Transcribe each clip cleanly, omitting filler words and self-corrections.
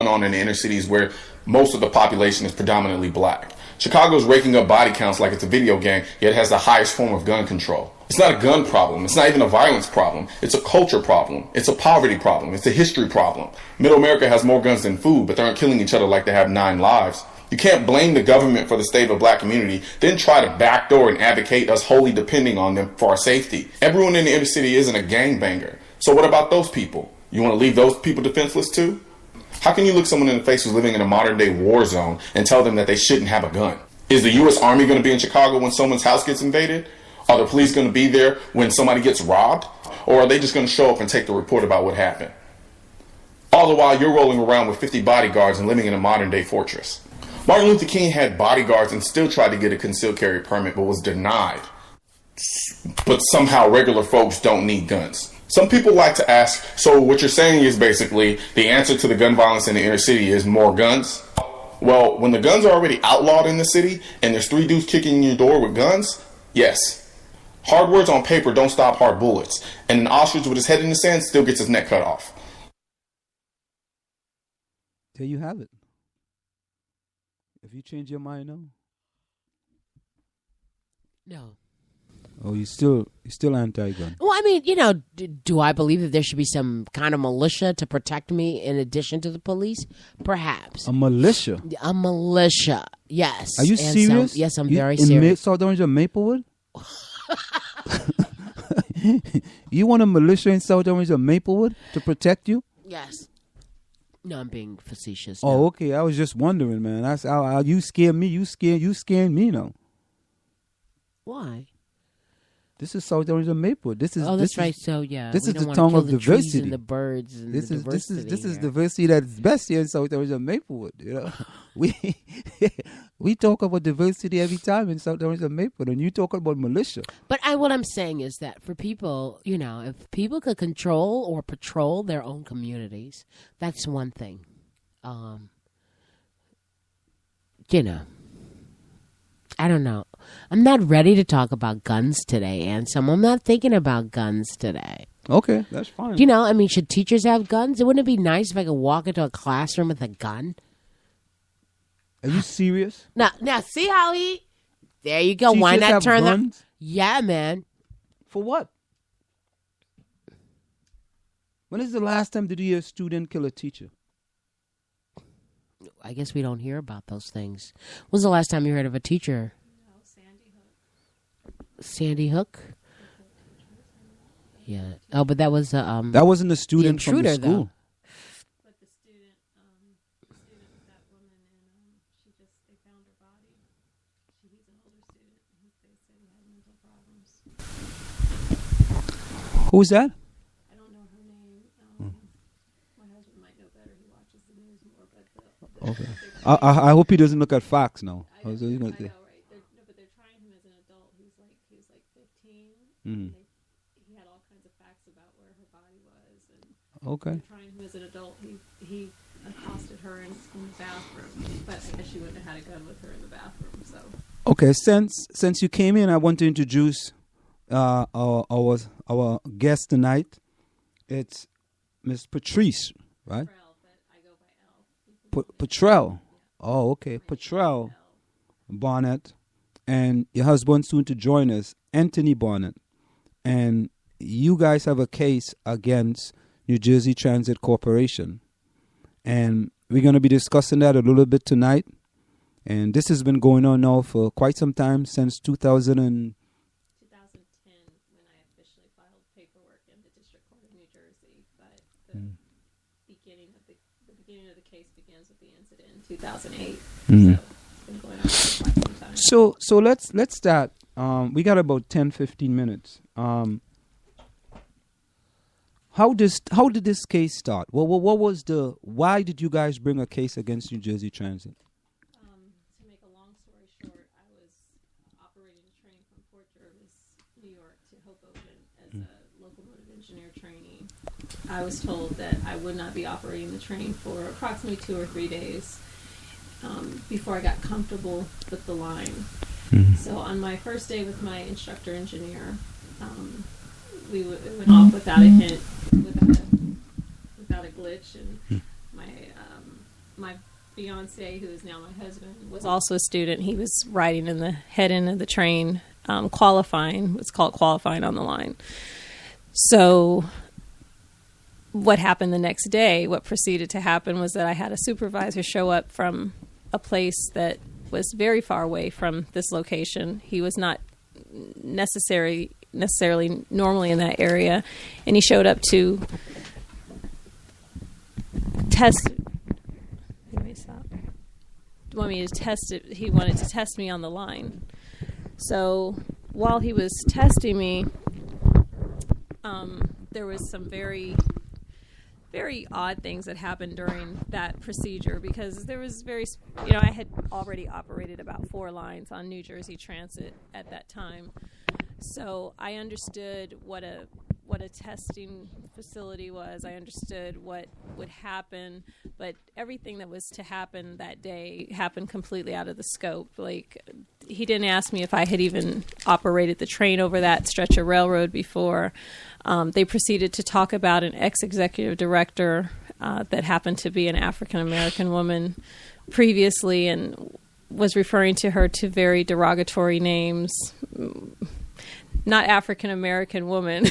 on in the inner cities where most of the population is predominantly black. Chicago's raking up body counts like it's a video game, yet has the highest form of gun control. It's not a gun problem. It's not even a violence problem. It's a culture problem. It's a poverty problem. It's a history problem. Middle America has more guns than food, but they aren't killing each other like they have 9 lives. You can't blame the government for the state of the black community, then try to backdoor and advocate us wholly depending on them for our safety. Everyone in the inner city isn't a gangbanger. So what about those people? You want to leave those people defenseless too? How can you look someone in the face who's living in a modern day war zone and tell them that they shouldn't have a gun? Is the U.S. Army going to be in Chicago when someone's house gets invaded? Are the police going to be there when somebody gets robbed? Or are they just going to show up and take the report about what happened? All the while you're rolling around with 50 bodyguards and living in a modern day fortress. Martin Luther King had bodyguards and still tried to get a concealed carry permit but was denied. But somehow regular folks don't need guns. Some people like to ask, so what you're saying is basically the answer to the gun violence in the inner city is more guns? Well, when the guns are already outlawed in the city and there's 3 dudes kicking in your door with guns, yes. Hard words on paper don't stop hard bullets. And an ostrich with his head in the sand still gets his neck cut off. There you have it. If you change your mind now? No. Oh, you still anti-gun? Well, I mean, do I believe that there should be some kind of militia to protect me in addition to the police? Perhaps. A militia? A militia, yes. Are you serious? Yes, I'm very serious. South Orange or Maplewood? You want a militia in South Orange or Maplewood to protect you? Yes. No, I'm being facetious. Oh, no. okay. I was just wondering, man. That's how you scare me. You scaring me now. Why? This is South Orange and Maplewood. This is right. So yeah, this is the tongue of diversity. And the birds. And this the is diversity that's best here in South Orange and Maplewood. We talk about diversity every time in South Orange and Maplewood, and you talk about militia. But what I'm saying is that for people, if people could control or patrol their own communities, that's one thing. I don't know. I'm not ready to talk about guns today, Anselm. I'm not thinking about guns today. Okay, that's fine. Should teachers have guns? Wouldn't it be nice if I could walk into a classroom with a gun? Are you serious? Now, see how there you go. Teachers Why not have turn guns? Yeah, man. For what? When is the last time did you hear a student kill a teacher? I guess we don't hear about those things. When's the last time you heard of a teacher? No, Sandy Hook. Sandy Hook? Yeah. Oh, but that was that wasn't a student from the school. Though. But the student with that woman, and they found her body. He's an older student. They said he had mental problems. Who's that? I don't know her name. My husband might know better. He watches the news more. But Okay. I hope he doesn't look at facts now. I know, right? But they're trying him as an adult. He's like 15. Mm. He had all kinds of facts about where her body was, and okay. they're trying him as an adult. He accosted her in the bathroom, but I guess she wouldn't have had a gun with her in the bathroom. So okay, since you came in, I want to introduce our guest tonight. It's Miss Patrice, right? Patrell. Oh, okay. Patrell Barnett, and your husband soon to join us, Anthony Barnett. And you guys have a case against New Jersey Transit Corporation. And we're going to be discussing that a little bit tonight. And this has been going on now for quite some time, since 2010, when I officially filed paperwork in the District Court of New Jersey. But the beginning of the case begins with the incident in 2008. Mm-hmm. So it's been going on for quite some time. So let's start. We got about 10-15 minutes. How did this case start? Why did you guys bring a case against New Jersey Transit? To make a long story short, I was operating a train from Port Jervis, New York to Hoboken as a locomotive engineer trainee. I was told that I would not be operating the train for approximately 2 or 3 days before I got comfortable with the line. Mm-hmm. So on my first day with my instructor engineer, it went off without a hint, without a glitch, and my my fiance, who is now my husband, was also a student. He was riding in the head end of the train, qualifying. It's called qualifying on the line. So what happened the next day, what proceeded to happen was that I had a supervisor show up from a place that was very far away from this location. He was not necessarily normally in that area, and he showed up to test. Let me stop. Want me to test it? He wanted to test me on the line. So while he was testing me, there was some very, very odd things that happened during that procedure, because there was I had already operated about 4 lines on New Jersey Transit at that time. So I understood what a testing facility was. I understood what would happen, but everything that was to happen that day happened completely out of the scope. Like, he didn't ask me if I had even operated the train over that stretch of railroad before. They proceeded to talk about an ex-executive director that happened to be an African-American woman previously, and was referring to her to very derogatory names. Not African-American woman.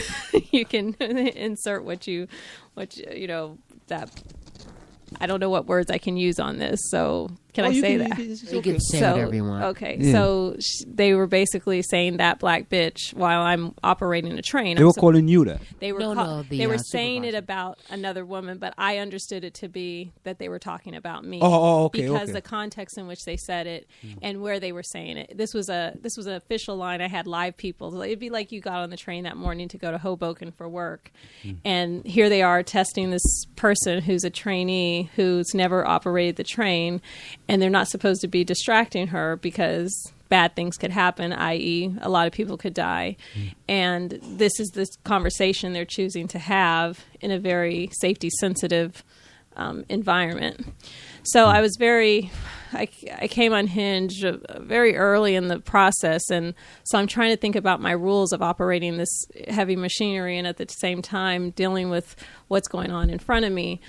You can insert what you know, that I don't know what words I can use on this, so can I say that? You can say whatever you want. Okay, Yeah. so they were basically saying that black bitch while I'm operating a train. They were calling you that. They were they were saying it about another woman, but I understood it to be that they were talking about me. Okay. Because the context in which they said it and where they were saying it. This was an official line. I had live people. So it'd be like you got on the train that morning to go to Hoboken for work, and here they are testing this person who's a trainee who's never operated the train, and they're not supposed to be distracting her because bad things could happen, i.e. a lot of people could die. And this is this conversation they're choosing to have in a very safety-sensitive environment. So I was I came unhinged very early in the process, and so I'm trying to think about my rules of operating this heavy machinery and at the same time dealing with what's going on in front of me.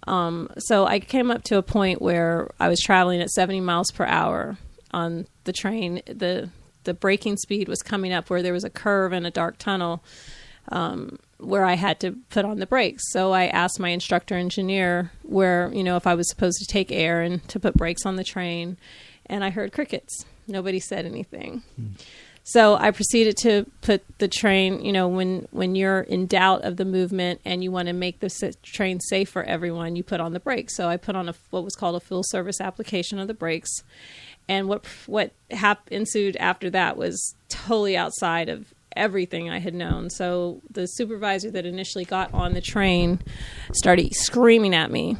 So I came up to a point where I was traveling at 70 miles per hour on the train. The braking speed was coming up where there was a curve and a dark tunnel where I had to put on the brakes. So I asked my instructor engineer if I was supposed to take air and to put brakes on the train, and I heard crickets. Nobody said anything. So I proceeded to put the train, when you're in doubt of the movement and you want to make the train safe for everyone, you put on the brakes. So I put on what was called a full service application of the brakes. And what ensued after that was totally outside of everything I had known. So the supervisor that initially got on the train started screaming at me,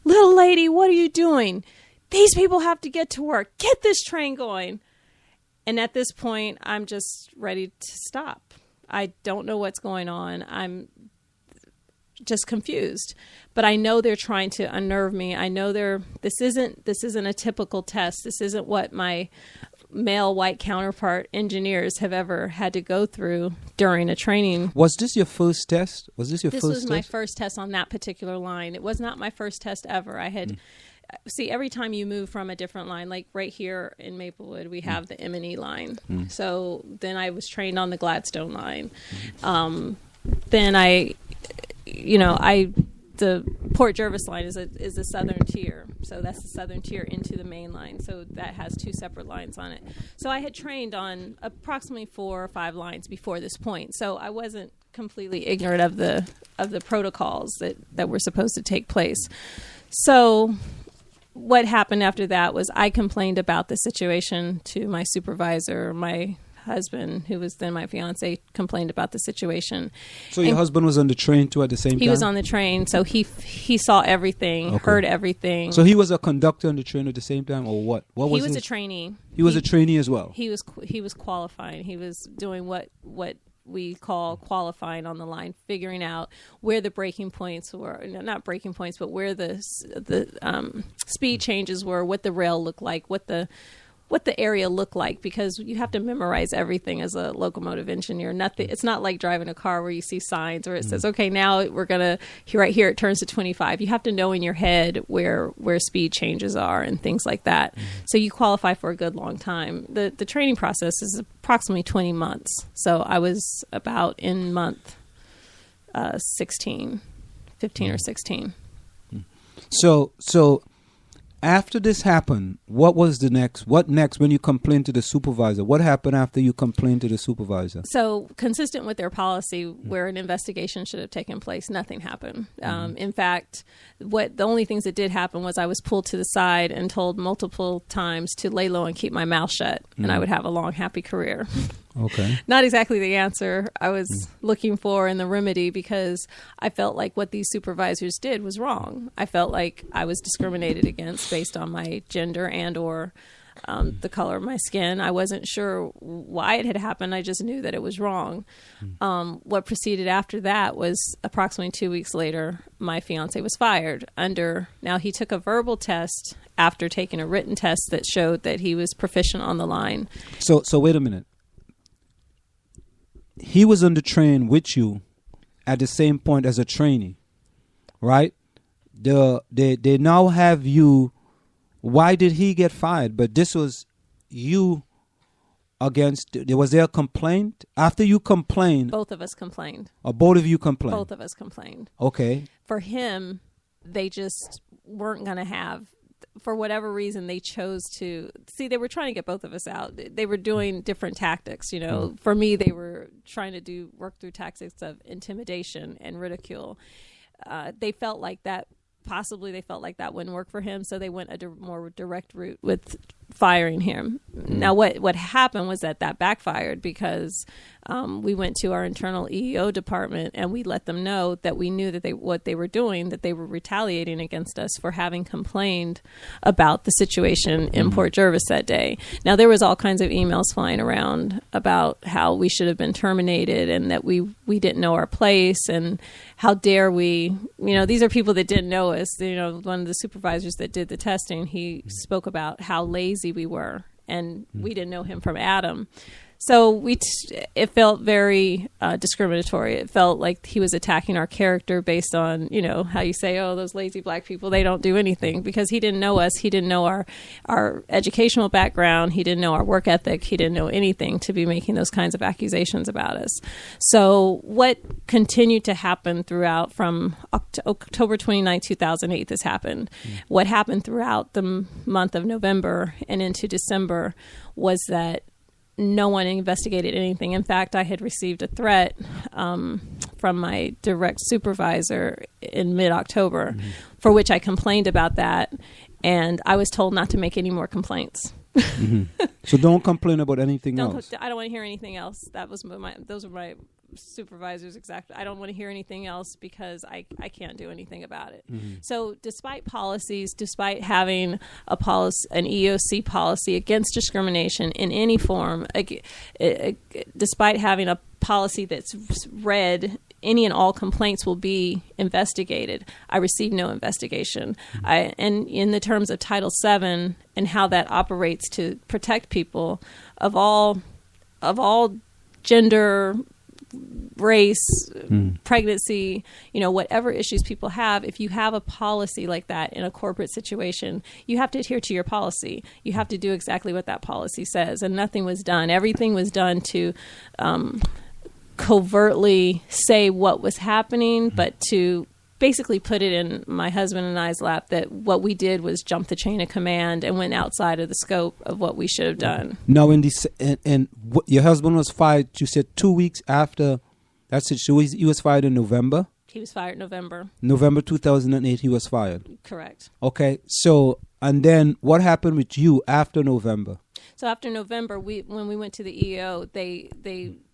"Little lady, what are you doing? These people have to get to work. Get this train going." And at this point, I'm just ready to stop. I don't know what's going on. I'm just confused. But I know they're trying to unnerve me. I know this isn't a typical test. This isn't what my male white counterpart engineers have ever had to go through during a training. Was this your first test? This was my first test on that particular line. It was not my first test ever. I had... See, every time you move from a different line, like right here in Maplewood, we have the M&E line. So then I was trained on the Gladstone line. Then the Port Jervis line is a southern tier. So that's the southern tier into the main line. So that has 2 separate lines on it. So I had trained on approximately 4 or 5 lines before this point. So I wasn't completely ignorant of the protocols that were supposed to take place. So what happened after that was I complained about the situation to my supervisor. My husband, who was then my fiance, complained about the situation. So your husband was on the train too at the same time? He was on the train, so he saw everything, heard everything. So he was a conductor on the train at the same time, or what? He was a trainee. He was a trainee as well? He was qualifying. He was doing what we call qualifying on the line, figuring out where the braking points were, not braking points, but where the speed changes were, what the rail looked like, what the what the area looked like, because you have to memorize everything as a locomotive engineer. It's not like driving a car where you see signs or it says, okay, now we're going to, right here, it turns to 25. You have to know in your head where speed changes are and things like that. So you qualify for a good long time. The training process is approximately 20 months. So I was about in month 15 or 16. So after this happened, what next when you complained to the supervisor? What happened after you complained to the supervisor? So consistent with their policy where an investigation should have taken place, nothing happened. In fact, the only things that did happen was I was pulled to the side and told multiple times to lay low and keep my mouth shut, and I would have a long, happy career. Okay. Not exactly the answer I was looking for in the remedy, because I felt like what these supervisors did was wrong. I felt like I was discriminated against based on my gender and or the color of my skin. I wasn't sure why it had happened. I just knew that it was wrong. What proceeded after that was approximately 2 weeks later, my fiance was fired now he took a verbal test after taking a written test that showed that he was proficient on the line. So wait a minute. He was on the train with you at the same point as a trainee, right? They now have you. Why did he get fired? But this was you against. Was there a complaint after you complained? Both of us complained. Or both of you complained? Both of us complained. Okay. For him, they just weren't going to have. For whatever reason, they chose to see. They were trying to get both of us out. They were doing different tactics. For me, they were trying to work through tactics of intimidation and ridicule. They felt like that. Possibly they felt like that wouldn't work for him, so they went a more direct route with firing him. Now, what happened was that backfired, because we went to our internal EEO department and we let them know that we knew that what they were doing, that they were retaliating against us for having complained about the situation in Port Jervis that day. Now, there was all kinds of emails flying around about how we should have been terminated and that we didn't know our place and how dare we. These are people that didn't know us. One of the supervisors that did the testing, he spoke about how lazy we were, and we didn't know him from Adam. So it felt very discriminatory. It felt like he was attacking our character based on, how you say, oh, those lazy black people, they don't do anything, because he didn't know us. He didn't know our educational background. He didn't know our work ethic. He didn't know anything to be making those kinds of accusations about us. So what continued to happen throughout from October 29, 2008, this happened. What happened throughout the month of November and into December was that no one investigated anything. In fact, I had received a threat from my direct supervisor in mid-October, for which I complained about that, and I was told not to make any more complaints. So don't complain about anything else. I don't want to hear anything else. Those were my supervisors exactly. I don't want to hear anything else because I can't do anything about it. So despite policies, despite having an EEOC policy against discrimination in any form, despite having a policy that's read, any and all complaints will be investigated, I received no investigation. And in the terms of Title VII and how that operates to protect people of all gender, race, pregnancy, whatever issues people have, if you have a policy like that in a corporate situation, you have to adhere to your policy. You have to do exactly what that policy says. And nothing was done. Everything was done to covertly say what was happening, but to basically put it in my husband and I's lap that what we did was jump the chain of command and went outside of the scope of what we should have done. Now, your husband was fired, you said 2 weeks after. That's it. So he was fired in November? He was fired November. November 2008, he was fired. Correct. Okay. So, and then what happened with you after November? So after November, when we went to the EO, they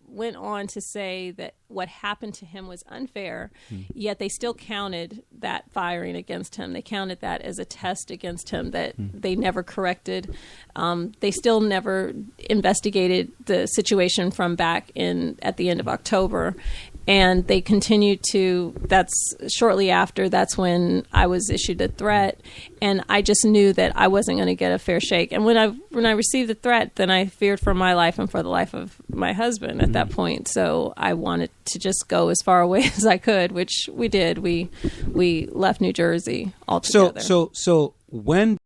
went on to say that what happened to him was unfair, yet they still counted that firing against him. They counted that as a test against him that they never corrected. They still never investigated the situation from back at the end of October. And they continued to, that's shortly after, that's when I was issued a threat. And I just knew that I wasn't going to get a fair shake. And when I received the threat, then I feared for my life and for the life of my husband at that point. So I wanted to just go as far away as I could, which we did. We left New Jersey altogether. So when